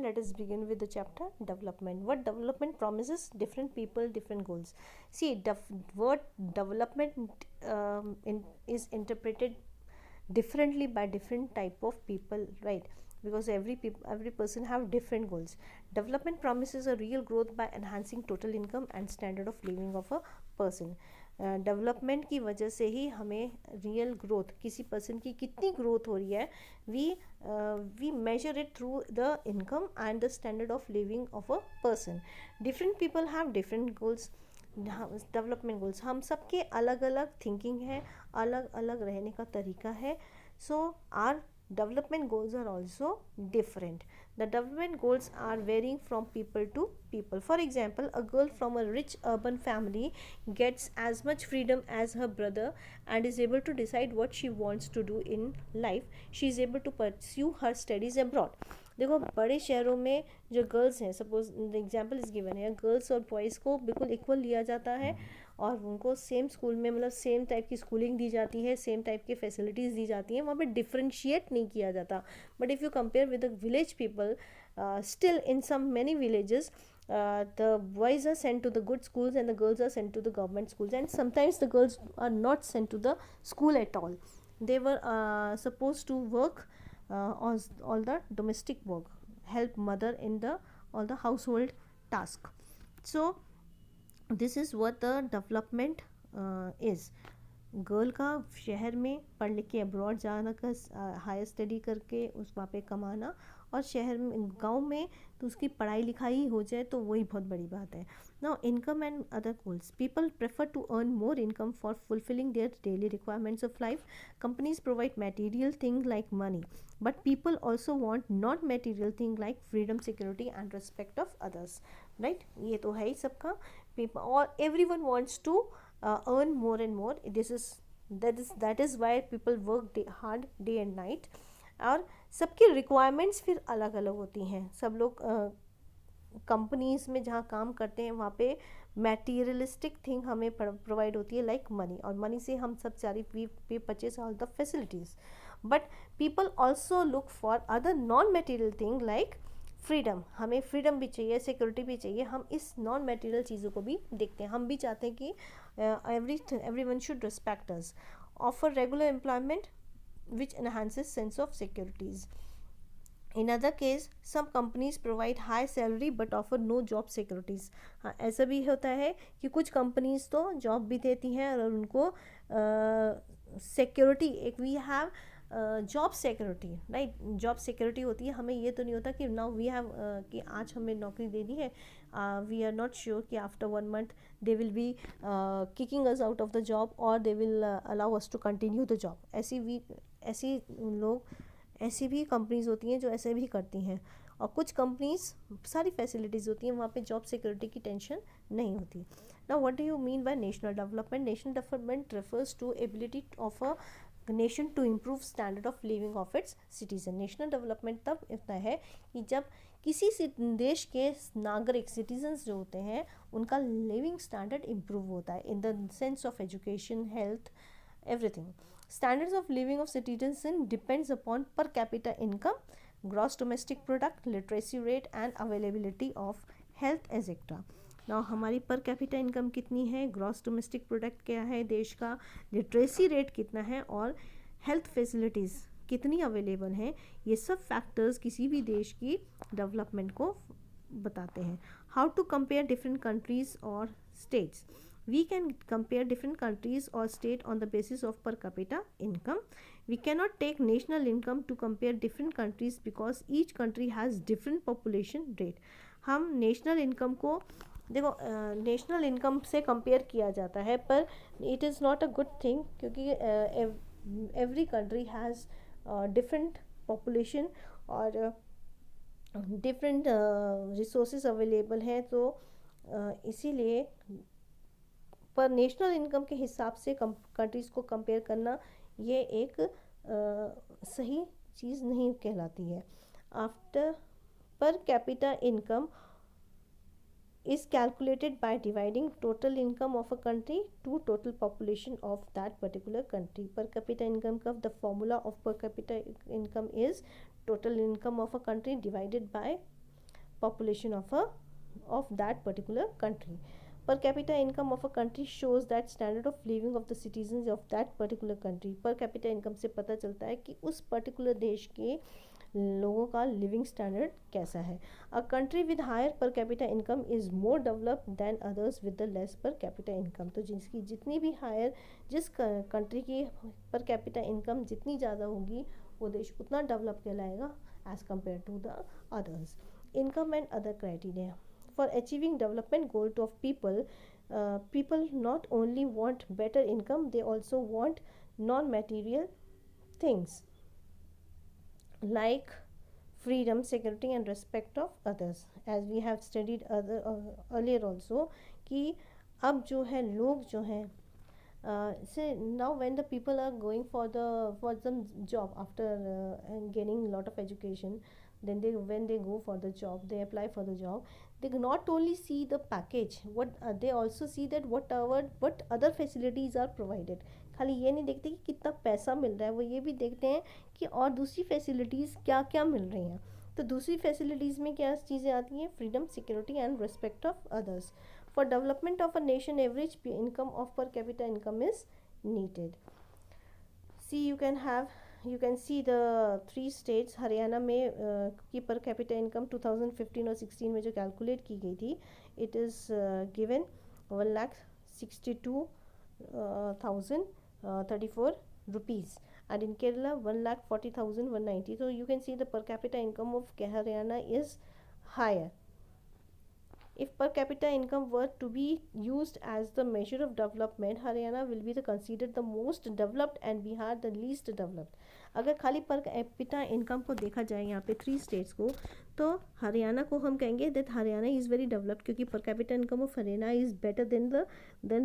Let us begin with the chapter development. What development promises? Different people, different goals. See, word development is interpreted differently by different type of people, right? Because every person have different goals. Development promises a real growth by enhancing total income and standard of living of a person. Development की वजह से ही हमें real growth, किसी person की कितनी growth हो रही है, we we measure it through the income and the standard of living of a person. Different people have different goals. Development goals, हम सबके अलग अलग थिंकिंग है, अलग अलग रहने का तरीका है. सो are development goals are also different. The development goals are varying from people to people. For example, a girl from a rich urban family gets as much freedom as her brother and is able to decide what she wants to do in life. She is able to pursue her studies abroad. देखो, बड़े शहरों में जो girls हैं, suppose example is given है, girls और boys को बिल्कुल इक्वल लिया जाता है और उनको सेम स्कूल में, मतलब सेम टाइप की स्कूलिंग दी जाती है, सेम टाइप की फैसिलिटीज़ दी जाती हैं, वहाँ पे डिफ्रेंशिएट नहीं किया जाता. But if you compare with the village people, still in some many villages, the boys are sent to the good schools and the girls are sent to the government schools, and sometimes the girls are not sent to the school at all. They were supposed to work all the domestic work, help mother in the all the household task. So this is what the development is. Girl का शहर में पढ़ लिख के abroad जाना का, higher study करके उस वहाँ पे कमाना, और शहर में गांव में तो उसकी पढ़ाई लिखाई हो जाए तो वही बहुत बड़ी बात है. Now income and other goals. People prefer to earn more income for fulfilling their daily requirements of life. Companies provide material thing like money, but people also want not material thing like freedom, security and respect of others. Right, ये तो है ही सबका. people or everyone wants to earn more and more. That is why people work hard day and night. और सबकी requirements फिर अलग अलग होती हैं. सब लोग कंपनीज़ में जहाँ काम करते हैं वहाँ पे मटेरियलिस्टिक थिंग हमें प्रोवाइड होती है, लाइक मनी, और मनी से हम सब सारी we purchase all the facilities. But people also look for other non material thing like freedom. हमें फ्रीडम भी चाहिए, सिक्योरिटी भी चाहिए. हम इस नॉन मटेरियल चीज़ों को भी देखते हैं. हम भी चाहते हैं कि everyone should respect us. Offer regular employment which enhances sense of securities. In other case, some companies provide high salary but offer no job securities. हाँ, ऐसा भी होता है कि कुछ कंपनीज तो जॉब भी देती हैं और उनको सिक्योरिटी, एक we have job security, right. Job security होती है. हमें ये तो नहीं होता कि नाउ वी हैव कि आज हमें नौकरी दे दी है, वी आर नॉट श्योर कि after 1 month they will be kicking us out of the job और they will allow us to continue the job. ऐसी भी कंपनीज होती हैं जो ऐसे भी करती हैं. और कुछ कंपनीज सारी फैसिलिटीज़ होती हैं, वहाँ पे जॉब सिक्योरिटी की टेंशन नहीं होती. Now what do you mean by national development? National development refers to ability of a nation to improve standard of living of its citizen. National development तब इतना है कि जब किसी देश के नागरिक, सिटीजन्स जो होते हैं, उनका लिविंग स्टैंडर्ड इम्प्रूव होता है in the sense of education, health, everything. Standards of living of citizens depends upon per capita income, gross domestic product, literacy rate and availability of health etc. Now हमारी पर capita income कितनी है, gross domestic product क्या है देश का, literacy rate कितना है, और हेल्थ फैसिलिटीज़ कितनी अवेलेबल हैं, ये सब फैक्टर्स किसी भी देश की डेवलपमेंट को बताते हैं. How to compare different countries और states? We can compare different countries or state on the basis of per capita income. We cannot take national income to compare different countries because each country has different population rate. हम national income को देखो, national income से compare किया जाता है, पर it is not a good thing, क्योंकि every country has different population और डिफरेंट रिसोर्सेज अवेलेबल हैं. तो इसीलिए पर नेशनल इनकम के हिसाब से कंट्रीज़ को कंपेयर करना ये एक सही चीज़ नहीं कहलाती है. आफ्टर पर capita income is calculated by dividing total income of a country to total population of that particular country. Per capita income का the formula of per capita income is total income of a country divided by population of that particular country. Per capita income of a country shows that standard of living of the citizens of that particular country. Per capita income से पता चलता है कि उस particular देश के लोगों का लिविंग स्टैंडर्ड कैसा है. A country with higher per capita income is more developed than others with the less per capita income. तो जिसकी जितनी भी हायर, जिस कंट्री की पर कैपिटा इनकम जितनी ज़्यादा होगी वो देश उतना डेवलप कहलाएगा as compare to the others. Income and other criteria for achieving development goal of people, people not only want better income, they also want non-material things like freedom, security and respect of others. As we have studied earlier also कि अब जो है लोग जो हैं say now when the people are going for some job after gaining lot of education, then when they go for the job, they apply for the job, they not only see the package, they also see that what other facilities are provided. खाली ये नहीं देखते कि कितना पैसा मिल रहा है, वो ये भी देखते हैं कि और दूसरी फैसिलिटीज़ क्या क्या मिल रही हैं. तो दूसरी फैसिलिटीज़ में क्या चीज़ें आती हैं? Freedom, security and respect of others. For development of a nation average income of per capita income is needed. See you can see the 3 states. Haryana में की पर कैपिटा इनकम 2015 और 16 में जो कैलकुलेट की गई थी, it is given 1,62,034 rupees, and in Kerala 1,40,190. So you can see the per capita income of Haryana is higher. If per capita income were to be used as the measure of development, Haryana will be considered the most developed and Bihar the least developed. अगर खाली पर capita income को देखा जाए यहाँ पे 3 states को, तो हरियाणा को हम कहेंगे that Haryana is very developed, क्योंकि per capita income of Haryana is better than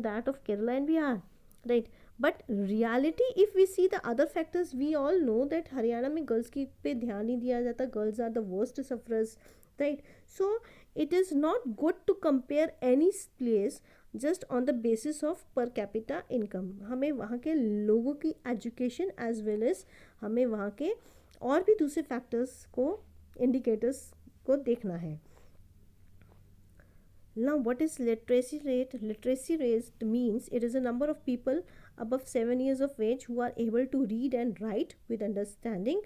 that of Kerala and Bihar, right. But reality if we see the other factors, we all know that Haryana में गर्ल्स की पे ध्यान नहीं दिया जाता. Girls are the worst sufferers, right. So it is not good to compare any place just on the basis of per capita income. हमें वहाँ के लोगों की एजुकेशन एज वेल एज हमें वहाँ के और भी दूसरे फैक्टर्स को, इंडिकेटर्स को देखना है. Now what is literacy rate? Literacy rate means it is a number of people above 7 years of age who are able to read and write with understanding.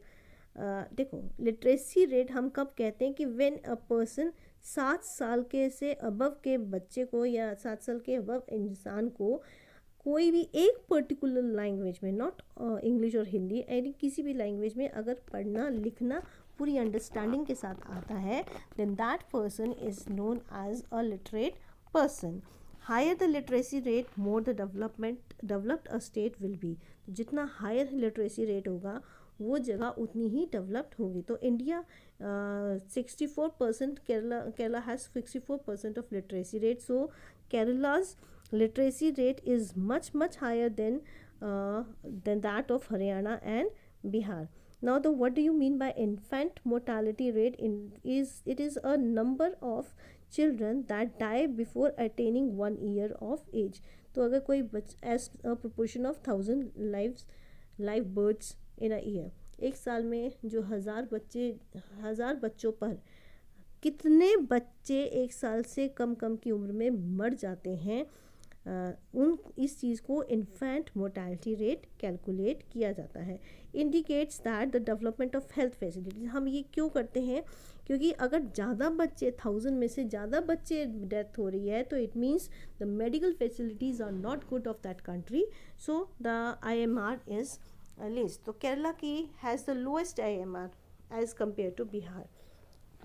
देखो लिटरेसी रेट हम कब कहते हैं कि व्हेन अ पर्सन 7 साल के से above के बच्चे को या 7 साल के अबव इंसान को कोई भी एक पर्टिकुलर लैंग्वेज में, नॉट इंग्लिश और हिंदी, एनी किसी भी लैंग्वेज में अगर पढ़ना लिखना पूरी अंडरस्टैंडिंग के साथ आता है, then that person is known as a literate person. Higher the literacy rate, more the developed a state will be. जितना हायर लिटरेसी रेट होगा वो जगह उतनी ही डेवलप्ड होगी. तो India 64%, Kerala has 64% of literacy rate. So Kerala's literacy rate is much higher than that of Haryana and Bihar. Now what do you mean by infant mortality rate? It is a number of children that die before attaining 1 year of age. तो अगर कोई as a proportion of 1,000 live births in a year, एक साल में जो 1000 बच्चों पर कितने बच्चे एक साल से कम की उम्र में मर जाते हैं, इस चीज़ को इन्फेंट मोर्टैलिटी रेट कैलकुलेट किया जाता है. Indicates that the development of health facilities. हम ये क्यों करते हैं? क्योंकि अगर ज़्यादा बच्चे 1000 में से ज़्यादा बच्चे डेथ हो रही है तो it means the medical facilities are not good of that country. So the IMR is less. तो केरला की has the lowest IMR as compare to Bihar,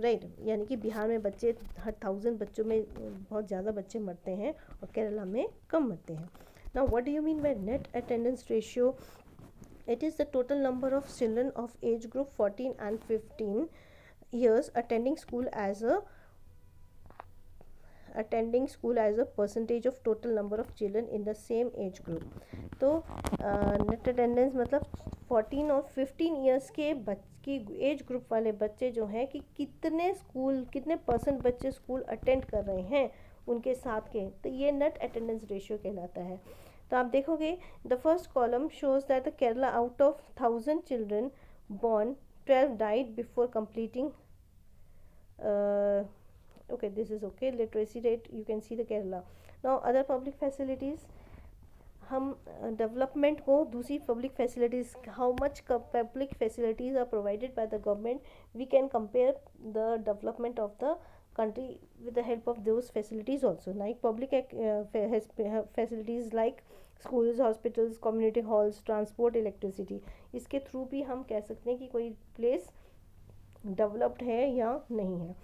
right. यानी कि बिहार में बच्चे हर 1000 बच्चों में बहुत ज़्यादा बच्चे मरते हैं और केरला में कम मरते हैं. Now what do you mean by net attendance ratio? It is the total number of children of age group 14 and 15 years attending school as a percentage of total number of children in the same age group. तो net attendance मतलब 14 और 15 years के की age group वाले बच्चे जो हैं कि कितने परसेंट बच्चे स्कूल अटेंड कर रहे हैं उनके साथ के, तो ये नेट अटेंडेंस रेशियो कहलाता है. तो आप देखोगे the first column shows that the Kerala out of 1000 children born 12 died before completing okay, this is okay. Literacy rate, you can see the Kerala. Now other public facilities, हम development को दूसरी public facilities, how much public facilities are provided by the government, we can compare the development of the country with the help of those facilities also, like public facilities like schools, hospitals, community halls, transport, electricity. इसके through भी हम कह सकते हैं कि कोई place developed है या नहीं है.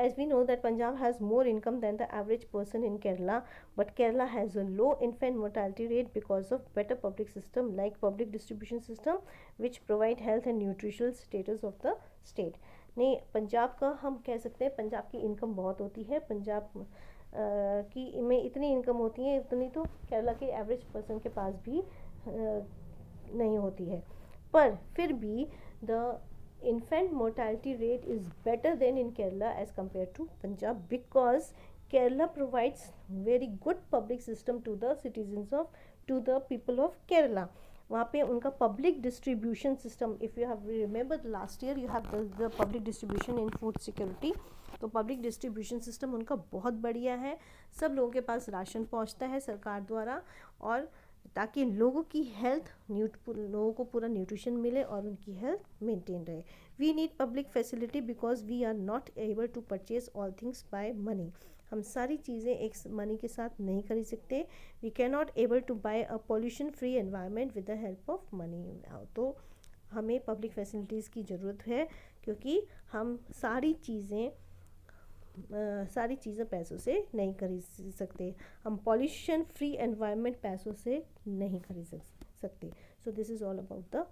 As we know that Punjab has more income than the average person in Kerala, but Kerala has a low infant mortality rate because of better public system like public distribution system which provide health and nutritional status of the state. नहीं, पंजाब का हम कह सकते हैं पंजाब की income बहुत होती है, पंजाब की में इतनी इनकम होती है इतनी तो केरला के एवरेज पर्सन के पास भी नहीं होती है. पर फिर भी the infant mortality rate is better than in Kerala as compared to Punjab because Kerala provides very good public system to the citizens of, to the people of Kerala. वहाँ पे उनका public distribution system, if you have remember last year you have the public distribution in food security, तो public distribution system उनका बहुत बढ़िया है. सब लोगों के पास राशन पहुँचता है सरकार द्वारा, और ताकि लोगों की हेल्थ, लोगों को पूरा न्यूट्रिशन मिले और उनकी हेल्थ मेंटेन रहे. We need public facility because we are not able to purchase all things by money. हम सारी चीज़ें एक मनी के साथ नहीं खरीद सकते. We can not able to buy a pollution free environment with the help of money. तो हमें पब्लिक फैसिलिटीज़ की ज़रूरत है क्योंकि हम सारी चीज़ें पैसों से नहीं खरीद सकते. हम पॉल्यूशन फ्री एनवायरनमेंट पैसों से नहीं खरीद सकते. So this is all about the